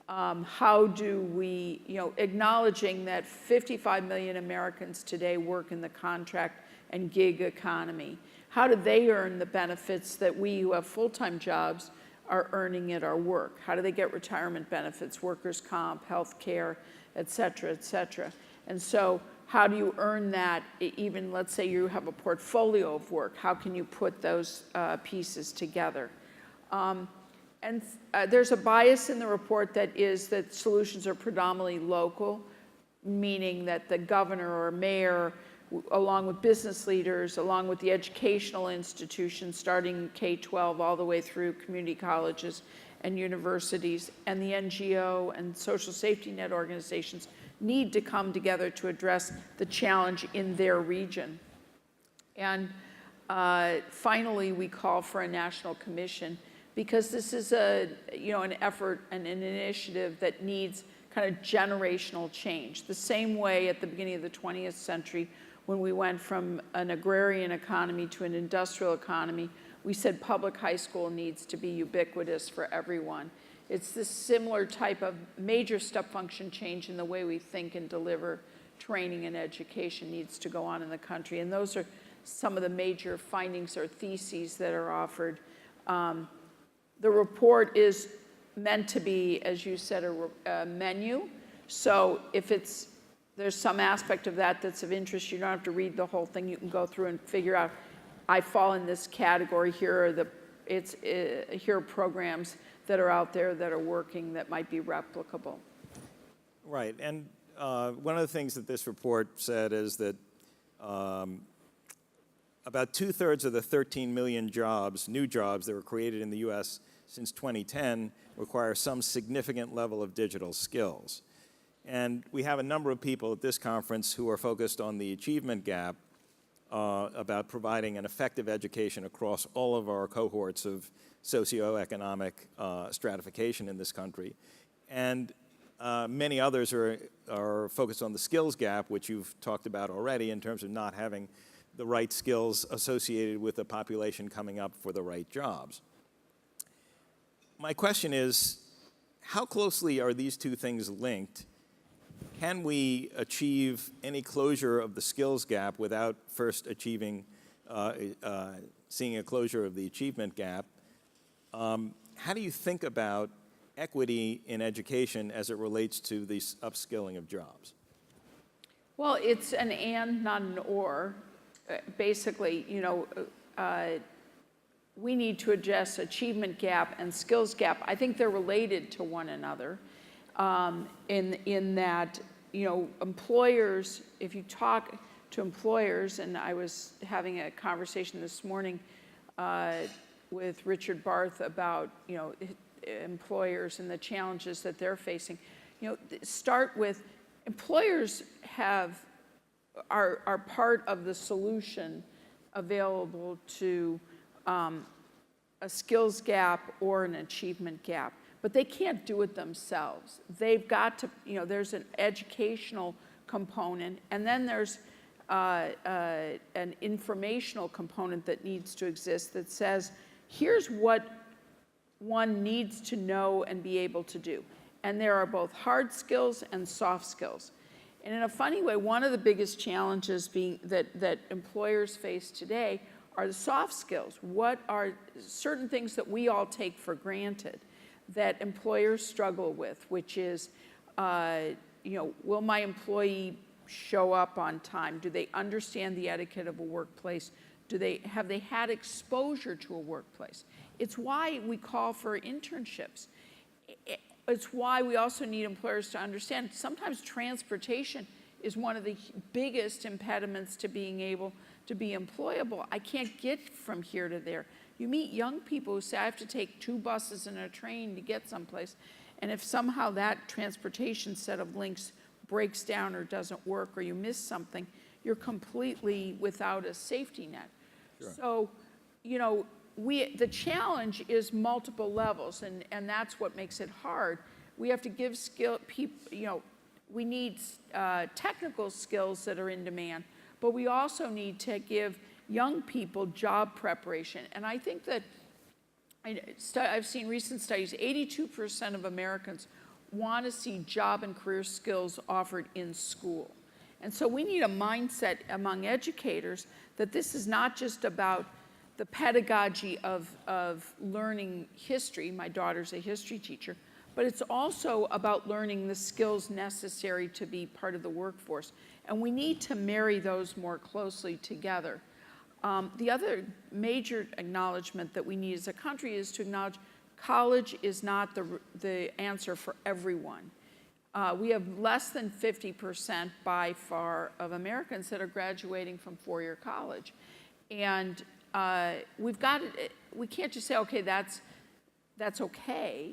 How do we, acknowledging that 55 million Americans today work in the contract and gig economy, how do they earn the benefits that we who have full-time jobs are earning at our work? How do they get retirement benefits, workers' comp, health care, et cetera, et cetera? And so how do you earn that? Even, let's say you have a portfolio of work, how can you put those pieces together? There's a bias in the report that is that solutions are predominantly local, meaning that the governor or mayor, along with business leaders, along with the educational institutions, starting K-12 all the way through community colleges and universities, and the NGO and social safety net organizations need to come together to address the challenge in their region. And finally, we call for a national commission, because this is an effort and an initiative that needs kind of generational change. The same way at the beginning of the 20th century, when we went from an agrarian economy to an industrial economy, we said public high school needs to be ubiquitous for everyone. It's this similar type of major step function change in the way we think and deliver training and education needs to go on in the country. And those are some of the major findings or theses that are offered. The report is meant to be, as you said, a menu. So if there's some aspect of that that's of interest, you don't have to read the whole thing. You can go through and figure out, I fall in this category. Here are programs that are out there that are working that might be replicable. Right, and one of the things that this report said is that about 2/3 of the 13 million jobs, new jobs that were created in the US since 2010 require some significant level of digital skills. And we have a number of people at this conference who are focused on the achievement gap about providing an effective education across all of our cohorts of socioeconomic stratification in this country. And many others are focused on the skills gap, which you've talked about already, in terms of not having the right skills associated with the population coming up for the right jobs. My question is, how closely are these two things linked? Can we achieve any closure of the skills gap without first achieving, seeing a closure of the achievement gap? How do you think about equity in education as it relates to the upskilling of jobs? Well, it's an and, not an or. Basically, we need to address achievement gap and skills gap. I think they're related to one another in that, employers, if you talk to employers, and I was having a conversation this morning with Richard Barth about, employers and the challenges that they're facing. Start with employers are part of the solution available to a skills gap or an achievement gap, but they can't do it themselves. They've got to, there's an educational component, and then there's an informational component that needs to exist that says, here's what one needs to know and be able to do. And there are both hard skills and soft skills. And in a funny way, one of the biggest challenges that employers face today are the soft skills. What are certain things that we all take for granted that employers struggle with, which is, will my employee show up on time? Do they understand the etiquette of a workplace? Have they had exposure to a workplace? It's why we call for internships. it's why we also need employers to understand sometimes transportation is one of the biggest impediments to being able to be employable. I can't get from here to there. You meet young people who say, I have to take 2 buses and a train to get someplace. And if somehow that transportation set of links breaks down or doesn't work or you miss something, you're completely without a safety net. Sure. So, you know, the challenge is multiple levels, and that's what makes it hard. We have to give people, you know, we need technical skills that are in demand, but we also need to give young people job preparation. And I think that I've seen recent studies, 82% of Americans want to see job and career skills offered in school. And so we need a mindset among educators that this is not just about the pedagogy of learning history. My daughter's a history teacher, but it's also about learning the skills necessary to be part of the workforce. And we need to marry those more closely together. The other major acknowledgement that we need as a country is to acknowledge college is not the answer for everyone. We have less than 50% by far of Americans that are graduating from 4-year college. And we can't just say, okay, that's okay.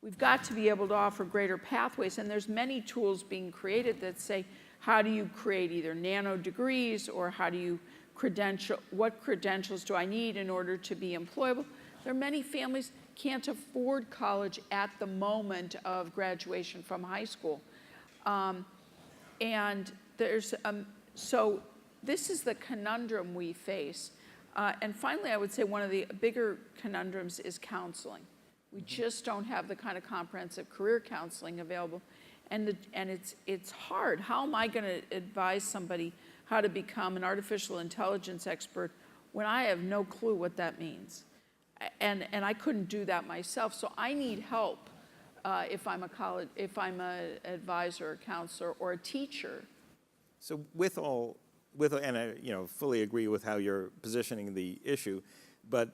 We've got to be able to offer greater pathways, and there's many tools being created that say, how do you create either nano degrees or how do you what credentials do I need in order to be employable? There are many families can't afford college at the moment of graduation from high school. And there's, so this is the conundrum we face. And finally, I would say one of the bigger conundrums is counseling. We just don't have the kind of comprehensive career counseling available. And it's hard. How am I going to advise somebody how to become an artificial intelligence expert when I have no clue what that means? And I couldn't do that myself. So I need help if I'm an advisor, or counselor, or a teacher. So and I fully agree with how you're positioning the issue, but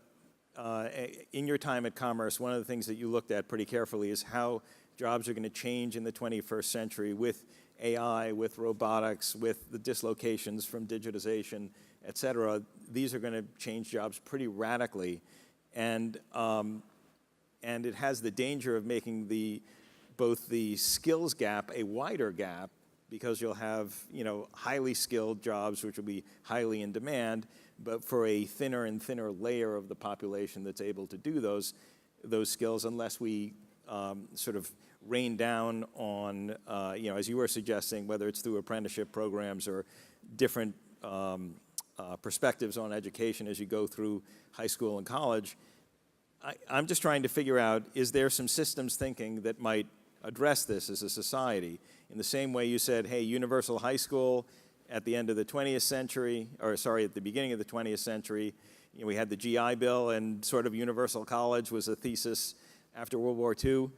in your time at Commerce, one of the things that you looked at pretty carefully is how jobs are going to change in the 21st century with AI, with robotics, with the dislocations from digitization, et cetera. These are going to change jobs pretty radically, and it has the danger of making both the skills gap a wider gap, because you'll have highly skilled jobs which will be highly in demand, but for a thinner and thinner layer of the population that's able to do those skills, unless we sort of rain down on, as you were suggesting, whether it's through apprenticeship programs or different perspectives on education as you go through high school and college. I'm just trying to figure out, is there some systems thinking that might address this as a society? In the same way you said, hey, universal high school at the end of the 20th century, at the beginning of the 20th century, we had the GI Bill, and sort of universal college was a thesis after World War II.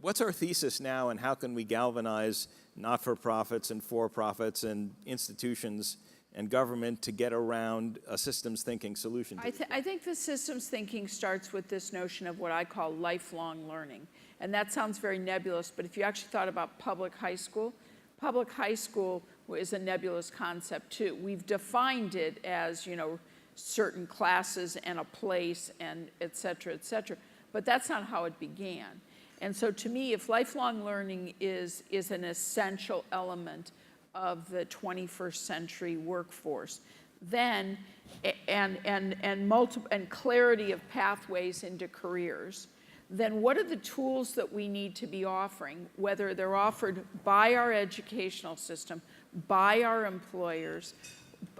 What's our thesis now, and how can we galvanize not-for-profits and for-profits and institutions and government to get around a systems thinking solution? I think the systems thinking starts with this notion of what I call lifelong learning. And that sounds very nebulous, but if you actually thought about public high school is a nebulous concept too. We've defined it as, certain classes and a place and et cetera, but that's not how it began. And so to me, if lifelong learning is an essential element of the 21st century workforce, then, and clarity of pathways into careers, then what are the tools that we need to be offering, whether they're offered by our educational system, by our employers,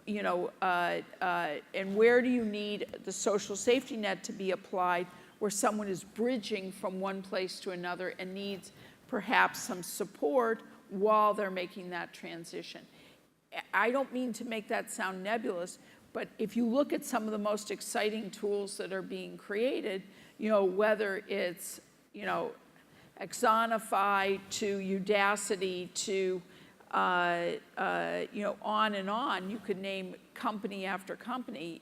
and where do you need the social safety net to be applied, where someone is bridging from one place to another and needs perhaps some support while they're making that transition. I don't mean to make that sound nebulous, but if you look at some of the most exciting tools that are being created, whether it's, Axonify to Udacity to, on and on, you could name company after company,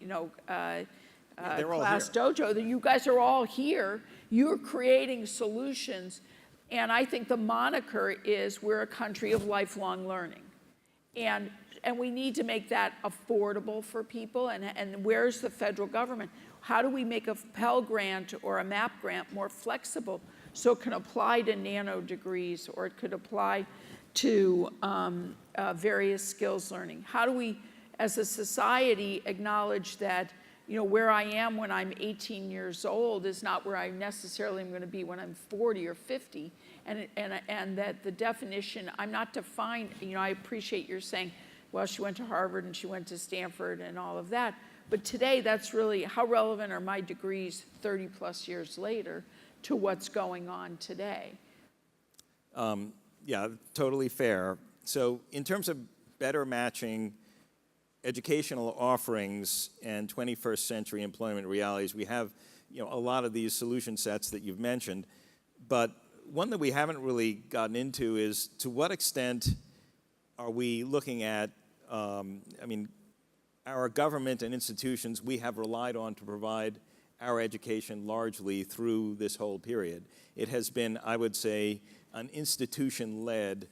they're all Class here. Dojo, that you guys are all here. You're creating solutions And I think the moniker is we're a country of lifelong learning. And we need to make that affordable for people. And where's the federal government? How do we make a Pell Grant or a MAP grant more flexible so it can apply to nano degrees, or it could apply to various skills learning? How do we, as a society, acknowledge that where I am when I'm 18 years old is not where I necessarily am going to be when I'm 40 or 50, and that the definition, I'm not defined, I appreciate your saying, well, she went to Harvard and she went to Stanford and all of that, but today that's really, how relevant are my degrees 30 plus years later to what's going on today? Yeah, totally fair. So in terms of better matching educational offerings and 21st century employment realities, we have a lot of these solution sets that you've mentioned, but one that we haven't really gotten into is to what extent are we looking at, our government and institutions we have relied on to provide our education largely through this whole period. It has been, I would say, an institution-led,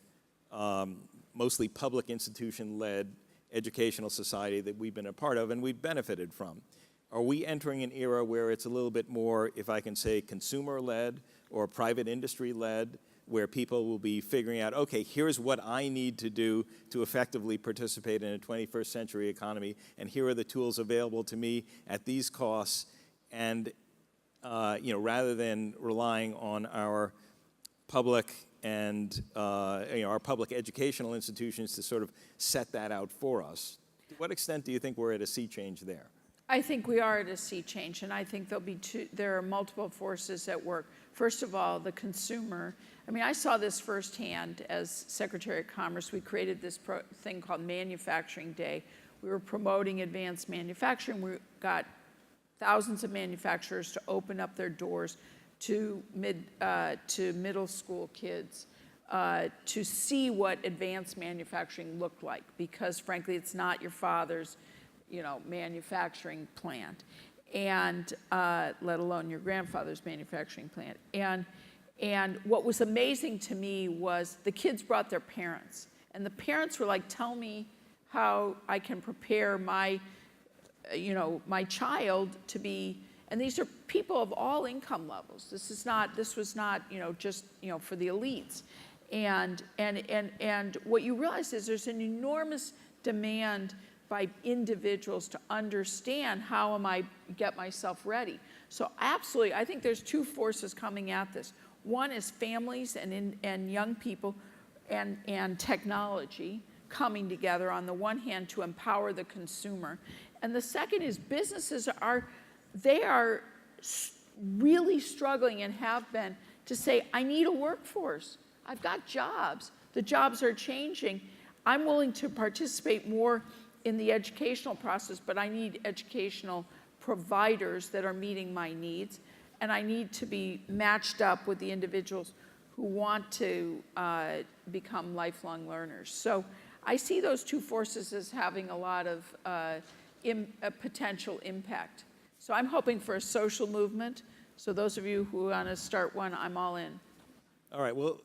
mostly public institution-led educational society that we've been a part of and we've benefited from. Are we entering an era where it's a little bit more, if I can say, consumer-led or private industry-led, where people will be figuring out, okay, here's what I need to do to effectively participate in a 21st century economy, and here are the tools available to me at these costs, and rather than relying on our public and our public educational institutions to sort of set that out for us. To what extent do you think we're at a sea change there? I think we are at a sea change, and I think there are multiple forces at work. First of all, the consumer. I saw this firsthand as Secretary of Commerce. We created this thing called Manufacturing Day. We were promoting advanced manufacturing. We got thousands of manufacturers to open up their doors to middle school kids to see what advanced manufacturing looked like, because frankly, it's not your father's, manufacturing plant, and let alone your grandfather's manufacturing plant. And what was amazing to me was the kids brought their parents, and the parents were like, "Tell me how I can prepare my, my child to be." And these are people of all income levels. This was not, just, for the elites. And what you realize is there's an enormous demand by individuals to understand how am I get myself ready. So absolutely, I think there's two forces coming at this. One is families and young people and technology coming together on the one hand to empower the consumer. And the second is businesses are really struggling and have been to say, I need a workforce. I've got jobs. The jobs are changing. I'm willing to participate more in the educational process, but I need educational providers that are meeting my needs. And I need to be matched up with the individuals who want to become lifelong learners. So I see those two forces as having a lot of potential impact. So I'm hoping for a social movement. So those of you who want to start one, I'm all in. All right, well,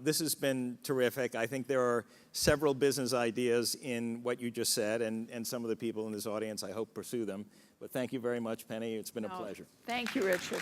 this has been terrific. I think there are several business ideas in what you just said, and some of the people in this audience, I hope, pursue them. But thank you very much, Penny. It's been a pleasure. Thank you, Richard.